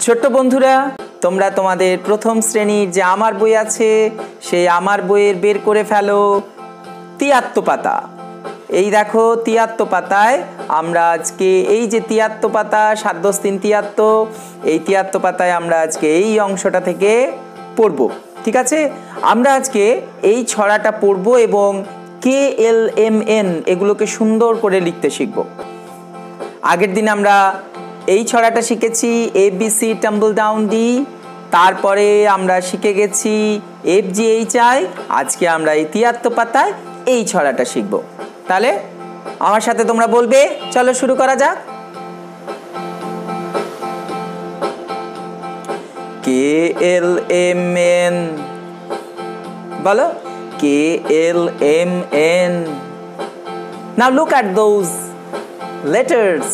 ছোট্ট বন্ধুরা, তোমরা তোমাদের প্রথম শ্রেণীর যে আমার বই আছে সেই আমার বইয়ের বের করে ফেলো ৭৩ পাতা। এই দেখো ৭৩ পাতায় আমরা আজকে এই যে ৭৩ পাতা ৭ × ৩ = ৭৩, এই ৭৩ পাতায় আমরা আজকে এই অংশটা থেকে পড়ব। ঠিক আছে, আমরা আজকে এই ছড়াটা পড়ব এবং KLMN এগুলোকে সুন্দর করে লিখতে শিখব। আগের দিন আমরা এই ছড়াটা শিখেছি ABC টাম্বল ডাউন ডি, তারপরে আমরা শিখে গেছি FGHI। আজকে আমরা এই ৭৩ পাতায় এই ছড়াটা শিখব। তাহলে আমার সাথে তোমরা বলবে, চলো শুরু করা যাক। KLMN বলো, KLMN। Now look at those letters.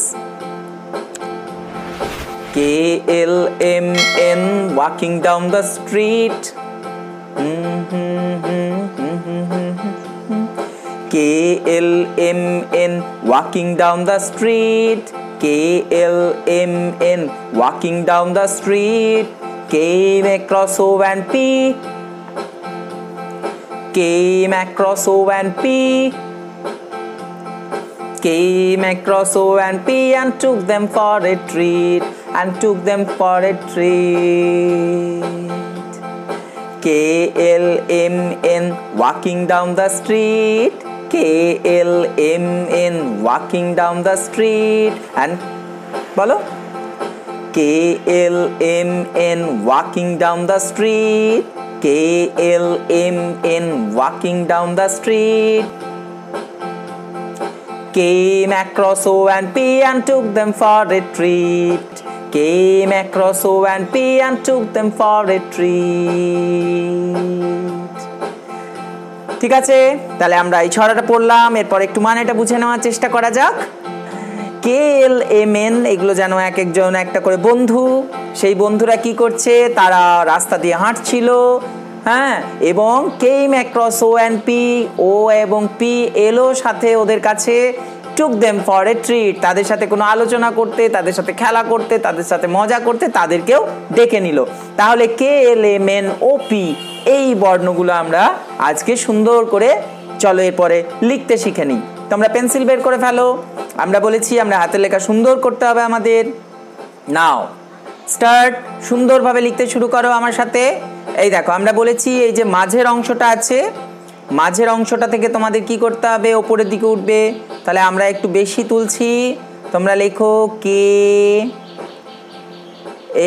KLMN walking down the street. KLMN walking down the street. KLMN walking down the street. Came across O and P. Came across O and P. Came across O and P and took them for a treat. And took them for a treat. KLMN walking down the street. KLMN walking down the street. And bolo, KLMN walking down the street. KLMN walking down the street. Came across O and P and took them for a treat. Came across O and P and took them for a treat. ঠিক আছে, তাহলে আমরা এই ছড়াটা পড়লাম, এরপর একটু মানেটা বুঝে নেওয়ার চেষ্টা করা যাক। KLMN এগুলো যেন এক একজন একটা করে বন্ধু। সেই বন্ধুরা কি করছে, তারা রাস্তা দিয়ে হাঁটছিল, হ্যাঁ, এবং came across O and P, O এবং P এলো সাথে ওদের কাছে। took them for a treat, তাদের সাথে কোনো আলোচনা করতে, তাদের সাথে খেলা করতে, তাদের সাথে মজা করতে তাদেরকেও ডেকে নিল। তাহলে KLMN OP এই বর্ণগুলো আমরা আজকে সুন্দর করে চলো এরপরে লিখতে শিখে নিই। তোমরা পেন্সিল বের করে ফেলো। আমরা বলেছি আমরা হাতের লেখা সুন্দর করতে হবে আমাদের। নাও স্টার্ট, সুন্দরভাবে লিখতে শুরু করো আমার সাথে। এই দেখো, আমরা বলেছি এই যে মাঝের অংশটা আছে, মাঝের অংশটা থেকে তোমাদের কি করতে হবে, ওপরের দিকে উঠবে। তাহলে আমরা একটু বেশি তুলছি, তোমরা লেখো কে,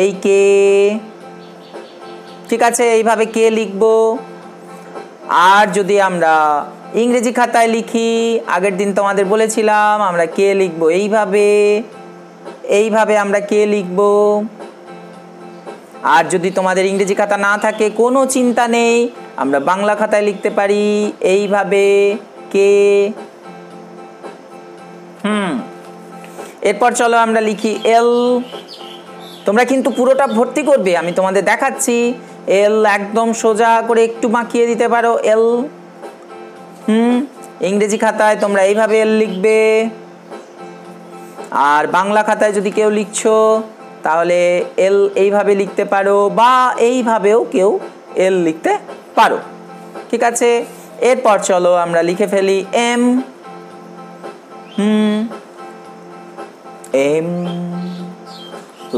এই কে। ঠিক আছে, এইভাবে কে লিখবো। আর যদি আমরা ইংরেজি খাতায় লিখি, আগের দিন তোমাদের বলেছিলাম আমরা কে লিখবো এইভাবে, এইভাবে আমরা কে লিখবো। আর যদি তোমাদের ইংরেজি খাতা না থাকে কোনো চিন্তা নেই, আমরা বাংলা খাতায় লিখতে পারি এইভাবে কে। এরপর চলো আমরা লিখি এল। তোমরা কিন্তু পুরোটা ভর্তি করবে, আমি তোমাদের দেখাচ্ছি। এল একদম সোজা করে একটু বাঁকিয়ে দিতে পারো এল। ইংরেজি খাতায় তোমরা এইভাবে এল লিখবে, আর বাংলা খাতায় যদি কেউ লিখছো তাহলে এল এইভাবে লিখতে পারো, বা এইভাবেও কেউ এল লিখতে পারো। ঠিক আছে, এরপর চলো আমরা লিখে ফেলি M. M,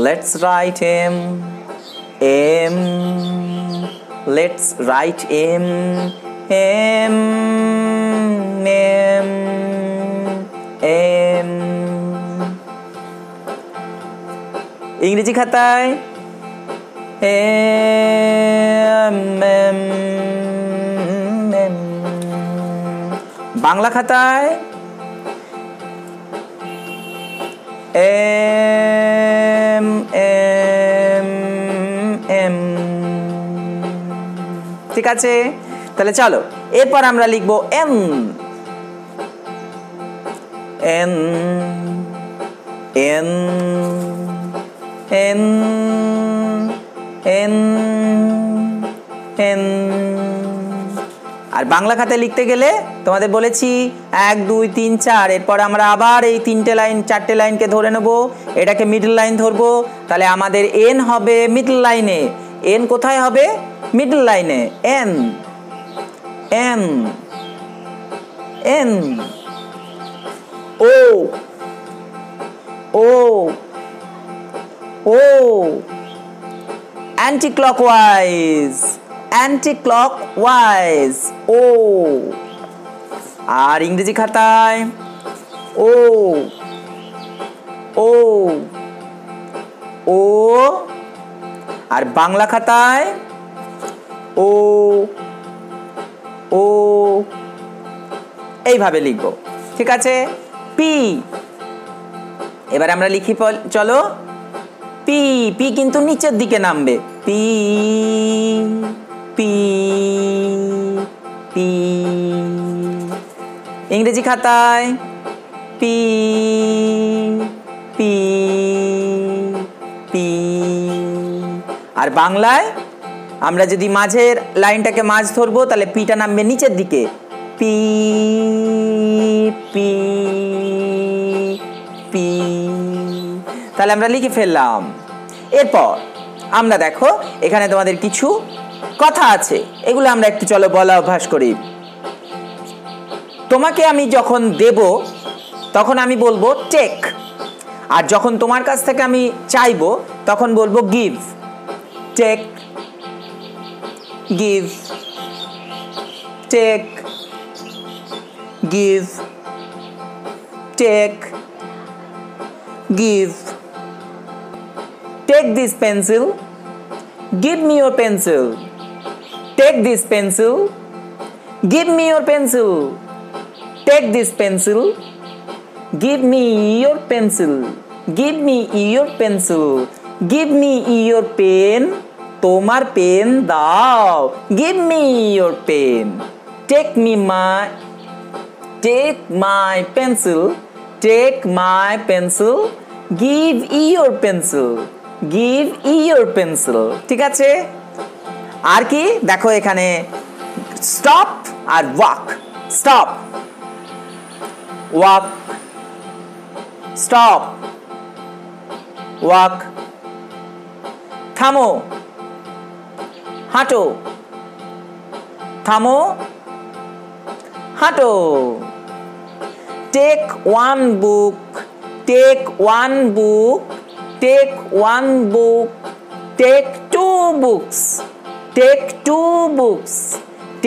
let's write M. M, let's write M. M, M, M. ইংরেজি খাতায় এম, এম, এম। বাংলা খাতায় এম, এম, এম। ঠিক আছে, তাহলে চলো এরপর আমরা লিখবো N. N, N, N, N, N. আর বাংলা খাতায় লিখতে গেলে তোমাদের বলেছি 1 2 3 4 এরপর আমরা আবার এই চারটে লাইনকে ধরে নেব, এটাকে মিডল লাইন ধরবো, তাহলে আমাদের এন হবে মিডল লাইনে। এন কোথায় হবে? মিডল লাইনে। এন এন এন ও ও ও অ্যান্টি ক্লকওয়াইজ ও। আর ইংরেজি খাতায় ও ও ও, আর বাংলা খাতায় ও ও, এইভাবে লিখবো। ঠিক আছে? পি। এবার আমরা লিখি, চলো। পি, পি কিন্তু নিচের দিকে নামবে। P P P. ইংরেজি খাতায় পি পি পি। আর বাংলায় আমরা যদি মাঝের লাইনটাকে মাঝ ধরবো তাহলে পিটা নামবে নিচের দিকে। P P P. তাহলে আমরা লিখে ফেললাম। এরপর আমরা দেখো এখানে তোমাদের কিছু কথা আছে, এগুলো আমরা একটু চলো বলা অভ্যাস করি। তোমাকে আমি যখন দেব তখন আমি বলবো টেক, আর যখন তোমার কাছ থেকে আমি চাইবো তখন বলবো give. Take give, take give, take give. Take this pencil, give me your pencil. Take this pencil, give me your pencil. Take this pencil, give me your pencil. Give me your pencil. Give me your pen. তোমার pen দাও। Give me your pen. Take my pencil. Take my pencil. Give your pencil. Give your pencil. ঠিক আছে? আর কি দেখো এখানে stop আর walk. Stop, walk, stop, walk. থামো, হাঁটো, থামো, হাঁটো। Take one book, take one book, take one book. Take two books, take two books.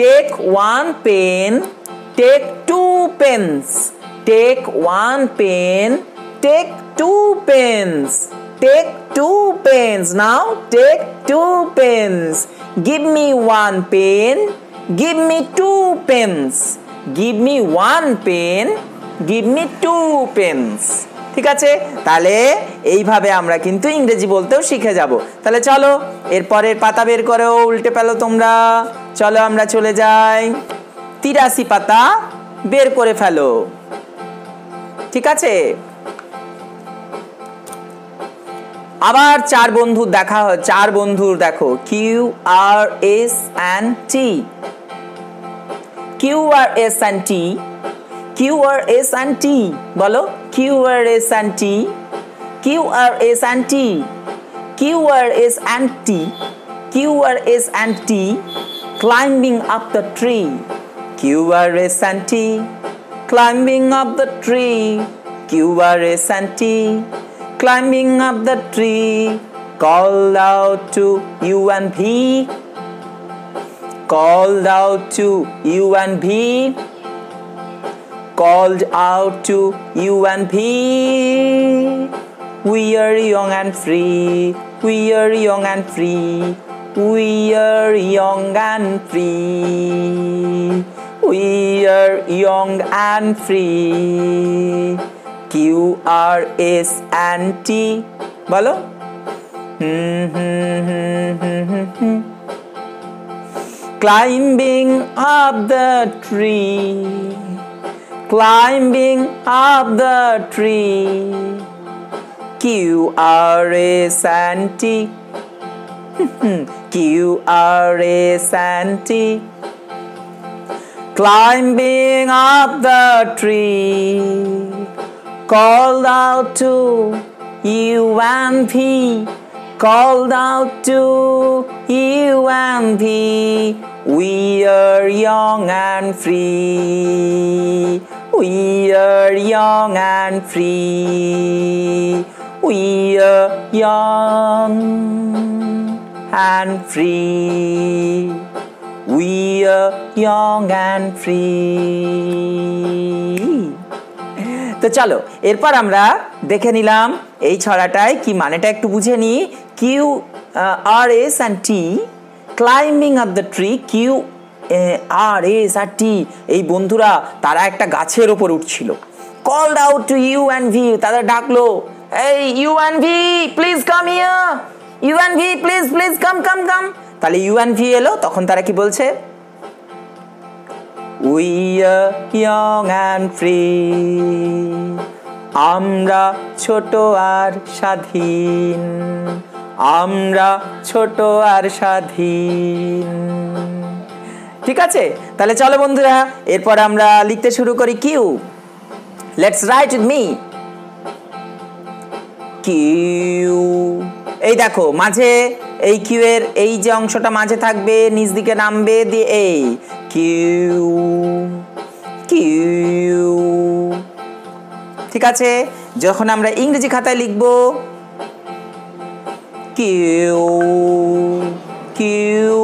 Take one pen, take two pens. Take one pen, take two pens. Take two pens. Now take two pens. Give me one pen, give me two pens. Give me one pen, give me two pens. ঠিক আছে? তাহলে এইভাবে আমরা কিন্তু ইংরেজি বলতেও শিখে যাব। তাহলে চলো এরপরের পাতা বের করো, উল্টে পেলো তোমরা। চলো আমরা চলে যাই, 83 পাতা বের করে ফেলো। ঠিক আছে? আবার চার বন্ধুর দেখো, QRS and T। QRS and T, QRS and T বলো। QRS and T, QRS and T, QRS and T, QRS and T, climbing up the tree. QRS and T, climbing up the tree. QRS and T, climbing up the tree. Called out to U and V, called out to U and V, called out to you and V. We are young and free. We are young and free. We are young and free. We are young and free. QRS and T বলো। Climbing up the tree, climbing up the tree. QRS and T, QRS and T, climbing up the tree, called out to you and me, called out to you and me. We are young and free. We are young and free. We are young and free. We are young and free. তো চলো এরপর আমরা দেখে নিলাম এই ছড়াটায় কি মানেটা একটু বুঝে নিই। Q R S and T, climbing up the tree. Q R S R T, এই বন্ধুরা তারা একটা গাছের ওপর উঠছিল। Called out to U and V, তাদের ডাকলো, এই U and V please come here, U and V please please come come come. তাহলে ইউ অ্যান্ড ভি এলো, তখন তারা কি বলছে? We are young and free, আমরা ছোট আর স্বাধীন, আমরা ছোট আর স্বাধীন। ঠিক আছে, তাহলে চলো বন্ধুরা এরপর আমরা লিখতে শুরু করি Q. Let's write with me. Q, এই দেখো মাঝে এই কিউ এর এই যে অংশটা মাঝে থাকবে, নিচ দিকে নামবে, দিয়ে এই কিউ কিউ। ঠিক আছে, যখন আমরা ইংরেজি খাতায় লিখব কিউ কিউ,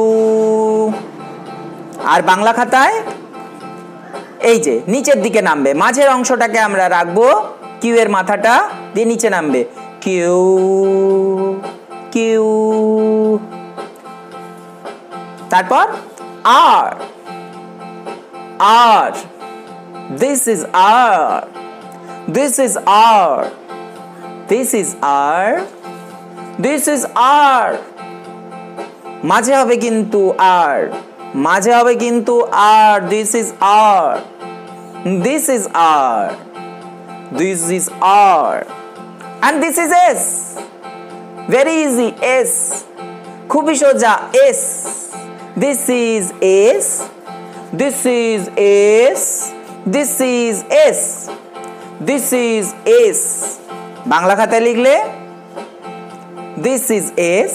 আর বাংলা খাতায় এই যে নিচের দিকে নামবে, মাঝের অংশটাকে আমরা রাখবো, কিউ এর মাথাটা দিয়ে নিচে নামবে, কিউ কিউ। তারপর আর আর, this is R, this is R, this is R, this is R। মাঝে হবে কিন্তু আর, মাঝে হবে কিন্তু আর, this is R, this is R, this is R, and this is S। very easy, S, খুবই সোজা, S। this is S, this is S, this is S, this is S। Bangla খাতায় লিখলে this is S,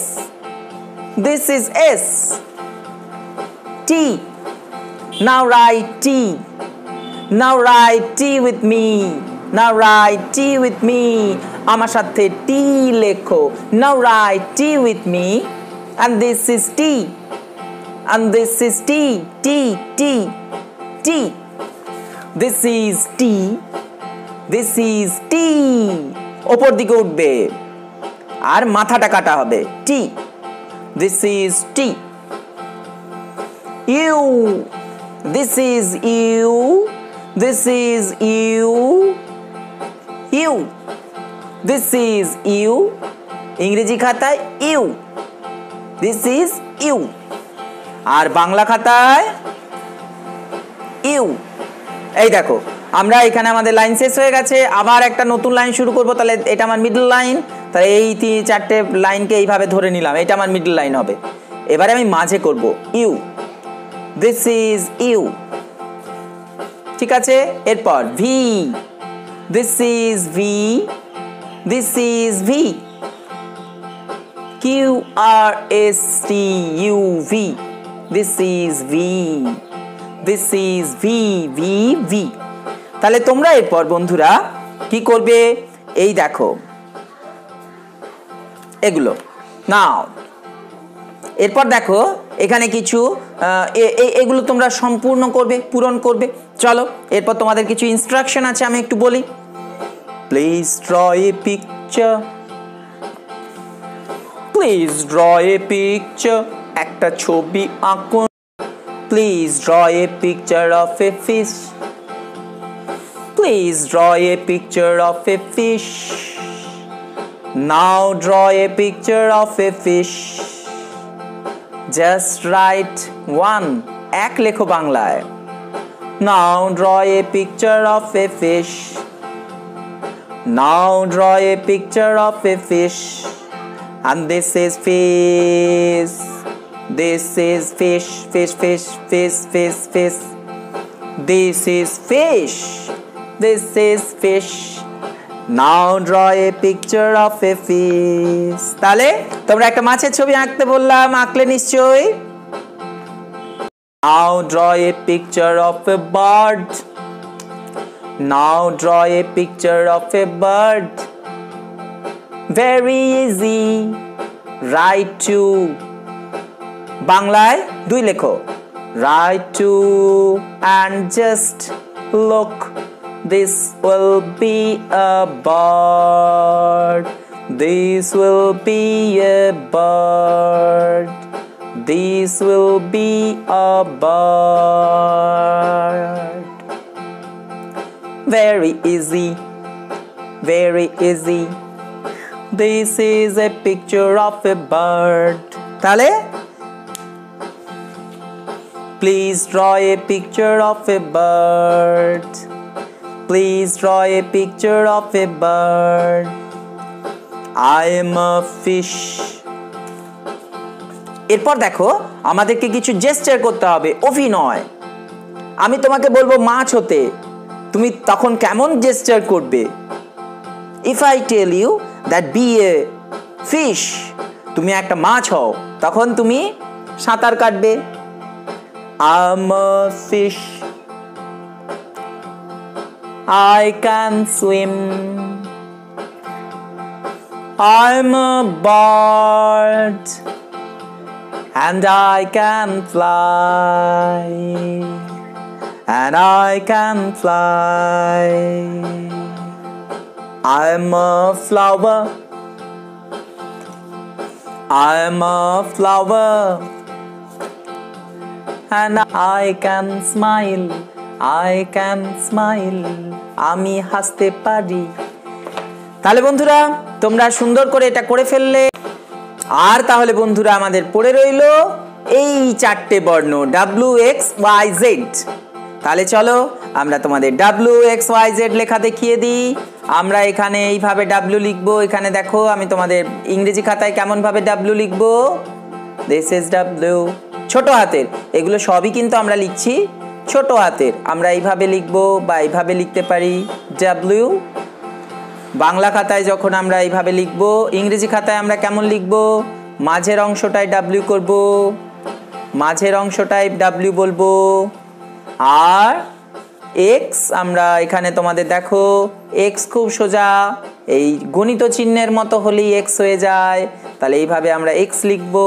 this is S। T, now write T, now write T with me, now write T with me। আমার সাথে T লেখো, now write T with me, and this is T, and this is T, T, T, T। this is T, this is T, ওপর দিকে উঠবে আর মাথাটা কাটা হবে, T, this is T। U, this is U, this is U, U, this is U, ইংরেজি খাতায় U, this is U, আর বাংলা খাতায় you. এই দেখো আমরা এখানে আমাদের লাইন শেষ হয়ে গেছে, আবার একটা নতুন লাইন শুরু করব। তাহলে এটা আমার মিডল লাইন, তাহলে এই চারটে লাইনকে এইভাবে ধরে নিলাম, এটা আমার মিডল লাইন হবে। এবারে আমি মাঝে করব ইউ, দিস ইজ ইউ। ঠিক আছে, এরপর V, this is V, this is V. Q R S T U V, this is V, this is V, V, V। তাহলে তোমরা এরপর বন্ধুরা কি করবে, এই দেখো এগুলো নাও। এরপর দেখো এখানে কিছু এগুলো তোমরা সম্পূর্ণ করবে, পূরণ করবে। চলো এরপর তোমাদের কিছু ইনস্ট্রাকশন আছে, আমি একটু বলি। Please draw a picture, please draw a picture, একটা ছবি আঁকুন। Please draw a picture of a fish, please draw a picture of a fish. Now draw a picture of a fish. Just write one, এক লেখো বাংলায়। Now draw a picture of a fish, now draw a picture of a fish. And this is fish, this is fish, fish, fish, fish, fish, fish, This is fish. This is fish. Now draw a picture of a fish. তাহলে তোমরা একটা মাছের ছবি আঁকতে বললাম, আঁকলে নিশ্চয়ই। Now draw a picture of a bird. Now draw a picture of a bird. Very easy. Write to. বাংলায় 2 লেখো। Write to and just look. This will be a bird. This will be a bird. This will be a bird. Very easy. Very easy. This is a picture of a bird. তাহলে Please draw a picture of a bird. Please draw a picture of a bird. I am a fish. এরপর দেখো আমাদেরকে কিছু gesture করতে হবে, অভিনয়। আমি তোমাকে বলবো মাছ হতে, তুমি তখন কেমন জেস্টার করবে? If I tell you that be a fish, তুমি একটা মাছ হও, তখন তুমি সাঁতার কাটবে। I'm a fish. I can swim. I'm a bird. And I can fly. And I can fly. I'm a flower. I'm a flower. And I can smile. I can smile. আমি হাসতে পারি। তাহলে বন্ধুরা তোমরা সুন্দর করে এটা করে ফেললে। আর তাহলে বন্ধুরা আমাদের পড়ে রইল এই 4টে বর্ণ WXYZ। তাহলে চলো আমরা তোমাদের WXYZ লেখা দেখিয়ে দিই। আমরা এখানে এইভাবে W লিখবো। এখানে দেখো আমি তোমাদের ইংরেজি খাতায় কেমন ভাবে W লিখবো। This is W, ছোট হাতের। এগুলো সবই কিন্তু আমরা লিখছি ছোট হাতের। আমরা এইভাবে লিখবো বা এইভাবে লিখতে পারি W। বাংলা খাতায় যখন আমরা এইভাবে লিখবো, ইংরেজি খাতায় আমরা কেমন লিখবো? মাঝের অংশটায় W করব, মাঝের অংশটায় W বলবো। আর X আমরা এখানে তোমাদের দেখো X খুব সোজা, এই গণিত চিহ্নের মতো হলেই X হয়ে যায়। তাহলে এইভাবে আমরা X লিখবো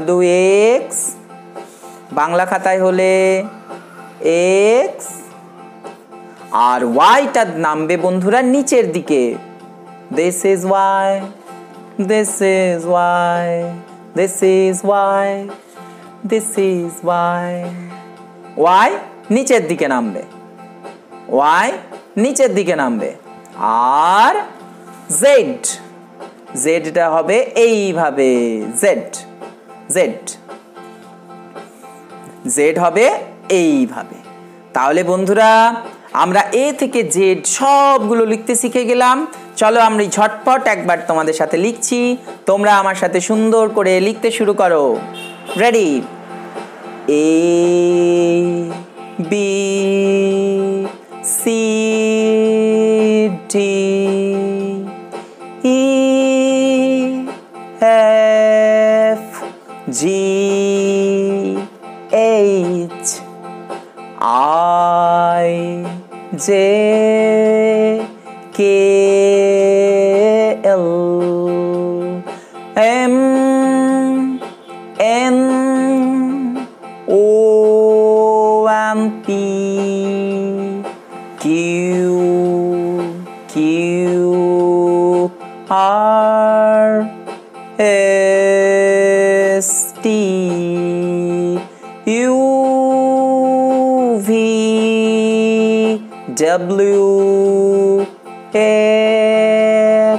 WX। বাংলা খাতায় হলে X। আর ওয়াইটা নামবে বন্ধুরা নিচের দিকে। This is Y, this is Y, this is Y, this is Y. Y নিচের দিকে নামবে, Y নিচের দিকে নামবে। আর Z, Zটা হবে এইভাবে Z, Z, Z হবে এইভাবে। তাহলে বন্ধুরা আমরা A থেকে Z সবগুলো লিখতে শিখে গেলাম। চলো আমরা ঝটপট একবার তোমাদের সাথে লিখছি, তোমরা আমার সাথে সুন্দর করে লিখতে শুরু করো। Ready? A B C D E F G H I J K L M N O and P Q Q R S T U V W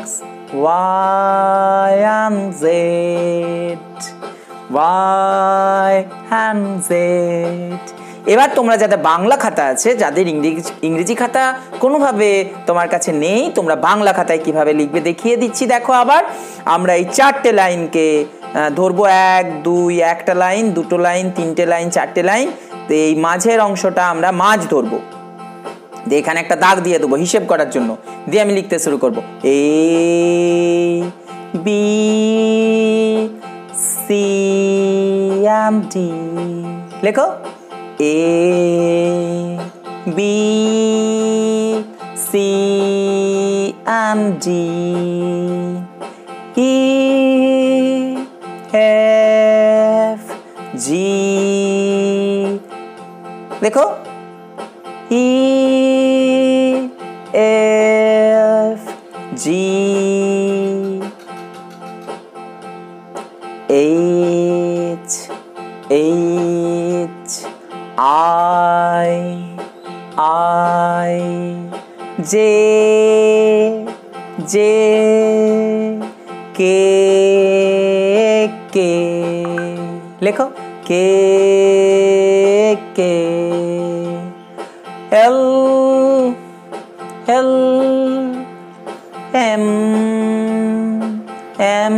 X Y and Z, Y and Z। এবার তোমরা যাদের বাংলা খাতা আছে, যাদের ইংরেজি খাতা কোনোভাবে তোমার কাছে নেই, তোমরা বাংলা খাতায় কিভাবে লিখবে দেখিয়ে দিচ্ছি। দেখো আবার আমরা এই 4টে লাইনকে ধরবো, 1 2, একটা লাইন, দুটো লাইন, 3টে লাইন, 4টে লাইন। তো এই মাঝের অংশটা আমরা মাঝ ধরবো, দিয়ে এখানে একটা দাগ দিয়ে দেবো হিসেব করার জন্য, দিয়ে আমি লিখতে শুরু করব A B C and D. লেখো A B C and D, E F G. দেখো E F G H H I J J K K। লেখো K K L L M M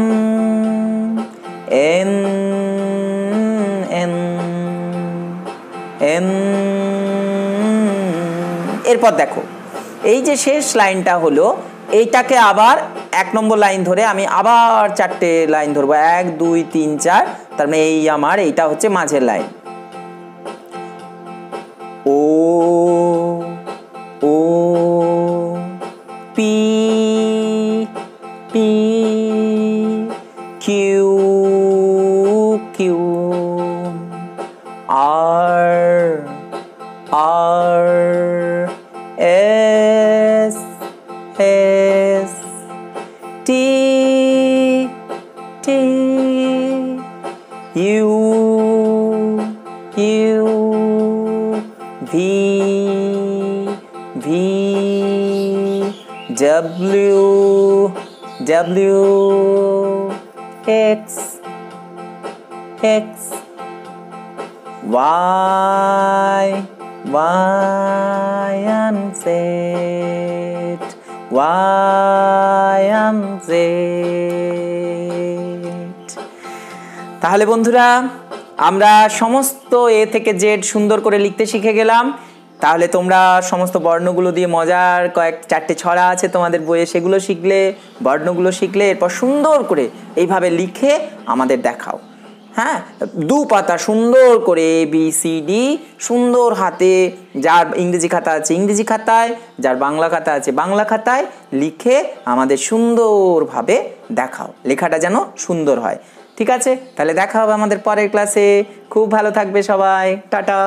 N N N। এরপর দেখো এই যে শেষ লাইনটা হলো, এইটাকে আবার 1 নম্বর লাইন ধরে আমি আবার 4টে লাইন ধরবো, 1 2 3 4। তার মানে এই আমার এইটা হচ্ছে মাঝের line. O O P P Q Q R R S S T T U U V V W W X X Y Y and Z Y and Z। তাহলে বন্ধুরা আমরা সমস্ত এ থেকে জেড সুন্দর করে লিখতে শিখে গেলাম। তাহলে তোমরা সমস্ত বর্ণগুলো দিয়ে মজার 4টে ছড়া আছে তোমাদের বইয়ে, সেগুলো শিখলে, বর্ণগুলো শিখলে, এরপর সুন্দর করে এইভাবে লিখে আমাদের দেখাও। হ্যাঁ, 2 পাতা সুন্দর করে ABCD সুন্দর হাতে, যার ইংরেজি খাতা আছে ইংরেজি খাতায়, যার বাংলা খাতা আছে বাংলা খাতায় লিখে আমাদের সুন্দরভাবে দেখাও, লেখাটা যেন সুন্দর হয়। ঠিক আছে, তাহলে দেখা হবে আমাদের পরের ক্লাসে। খুব ভালো থাকবে সবাই, টাটা।